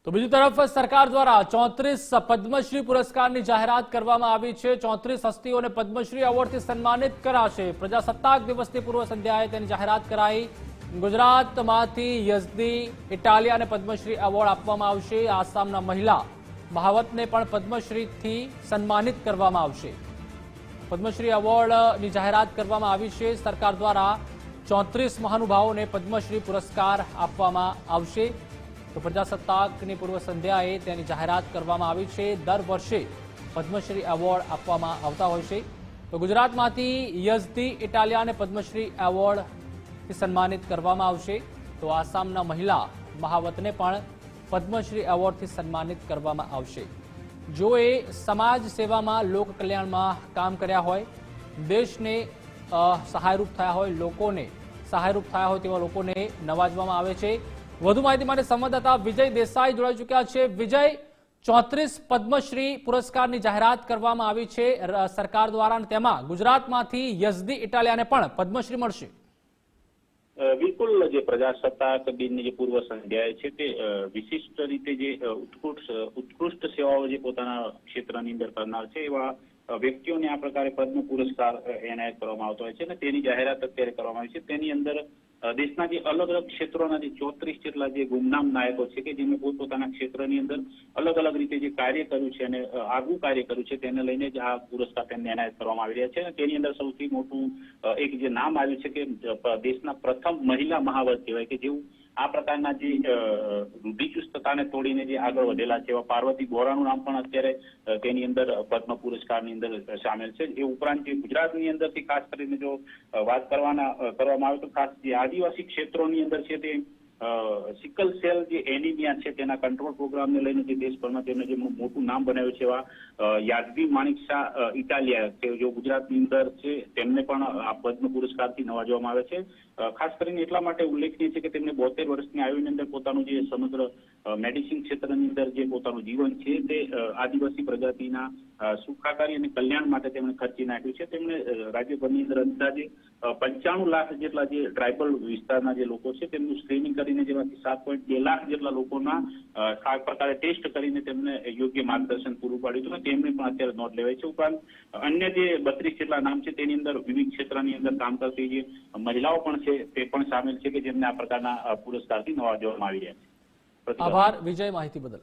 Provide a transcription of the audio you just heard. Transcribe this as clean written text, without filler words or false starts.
તો બીજી તરફ સરકાર દ્વારા 34 પદ્મશ્રી પુરસ્કારની જાહેરાત કરવામાં આવી છે। 34 હસ્તીઓને પદ્મશ્રી એવોર્ડથી સન્માનિત કરાશે। પ્રજાસત્તાક દિવસની પૂર્વ સંધ્યાએ તેની જાહેરાત કરાઈ। ગુજરાતમાંથી યઝદી ઇટાલિયાને પદ્મશ્રી એવોર્ડ આપવામાં આવશે। આસામના મહિલા મહાવતને પણ પદ્મશ્રીથી સન્માનિત કરવામાં આવશે। પદ્મશ્રી એવોર્ડની જાહેરાત કરવામાં આવી છે। સરકાર દ્વારા 34 મહાનુભાવોને પદ્મશ્રી પુરસ્કાર આપવામાં આવશે। તો પ્રજાસત્તાકની પૂર્વ સંધ્યાએ તેની જાહેરાત કરવામાં આવી છે। દર વર્ષે પદ્મશ્રી એવોર્ડ આપવામાં આવતા હોય છે। તો ગુજરાતમાંથી યઝદી ઇટાલિયાને પદ્મશ્રી એવોર્ડથી સન્માનિત કરવામાં આવશે। તો આસામના મહિલા મહાવતને પણ પદ્મશ્રી એવોર્ડથી સન્માનિત કરવામાં આવશે। જો એ સમાજ સેવામાં લોક કલ્યાણમાં કામ કર્યા હોય, દેશને સહાયરૂપ થયા હોય, લોકોને સહાયરૂપ થયા હોય તેવા લોકોને નવાજવામાં આવે છે। વધુ માહિતી માટે સંવાદદાતા વિજય દેસાઈ જોડાઈ ચૂક્યા છે। વિજય, 34 પદ્મશ્રી પુરસ્કારની જાહેરાત કરવામાં આવી છે સરકાર દ્વારા, અને તેમાં ગુજરાતમાંથી યઝદી ઇટાલિયાને પણ પદ્મશ્રી મળશે। બિલકુલ, જે પ્રજાસત્તાક દિનની જે પૂર્વ સંધ્યાએ છે તે વિશિષ્ટ રીતે જે ઉત્કૃષ્ટ સેવાઓ જે પોતાના ક્ષેત્રની અંદર કરનાર છે એવા વ્યક્તિઓને આ પ્રકારે પદ્મ પુરસ્કાર એનાયત કરવામાં આવતો હોય છે અને તેની જાહેરાત અત્યારે કરવામાં આવી છે। તેની અંદર દેશના જે અલગ અલગ ક્ષેત્રોના જે 34 જેટલા જે ગુમનામ નાયકો છે કે જેમણે પોતપોતાના ક્ષેત્રની અંદર અલગ અલગ રીતે જે કાર્ય કર્યું છે અને આગવું કાર્ય કર્યું છે તેને લઈને જ આ પુરસ્કાર તેમને એનાયત કરવામાં આવી રહ્યા છે। અને તેની અંદર સૌથી મોટું એક જે નામ આવ્યું છે કે દેશના પ્રથમ મહિલા મહાવત કહેવાય કે જેવું આ પ્રકારના જે રૂઢિચુસ્તતાને તોડીને જે આગળ વધેલા છે એવા પાર્વતી બોરાનું નામ પણ અત્યારે તેની અંદર પદ્મ પુરસ્કારની અંદર સામેલ છે। એ ઉપરાંત જે ગુજરાતની અંદરથી ખાસ કરીને જો વાત કરવામાં આવે તો ખાસ જે આદિવાસી ક્ષેત્રોની અંદર છે તે સિકલ સેલ જે એનિમિયા છે તેના કંટ્રોલ પ્રોગ્રામને લઈને જે દેશભરમાં તેમને જે મોટું નામ બનાવ્યું છે એવા યાઝદી માણિક શાહ ઇટાલિયા કે જો ગુજરાતની અંદર છે તેમને પણ આ પદ્મ પુરસ્કારથી નવાજવામાં આવે છે। ખાસ કરીને એટલા માટે ઉલ્લેખનીય છે કે તેમને 72 વર્ષની આયુની અંદર પોતાનું જે સમગ્ર મેડિસિન ક્ષેત્રની અંદર જે પોતાનું જીવન છે તે આદિવાસી પ્રજાતિના સુખાકારી અને કલ્યાણ માટે તેમણે ખર્ચી નાખ્યું છે। તેમણે રાજ્યભરની અંદર અંદાજે 95 લાખ જેટલા જે ટ્રાઇબલ વિસ્તારના જે લોકો છે તેમનું સ્ક્રીનિંગ કરીને જેમાંથી 7.2 લાખ જેટલા લોકોના આ પ્રકારે ટેસ્ટ કરીને તેમને યોગ્ય માર્ગદર્શન પૂરું પાડ્યું હતું અને તેમને પણ અત્યારે નોંધ લેવાય છે। ઉપરાંત અન્ય જે 32 જેટલા નામ છે તેની અંદર વિવિધ ક્ષેત્રની અંદર કામ કરતી જે મહિલાઓ પણ છે તે પણ સામેલ છે કે જેમને આ પ્રકારના પુરસ્કારથી નવાજવામાં આવી રહ્યા છે। આભાર વિજય, માહિતી બદલ।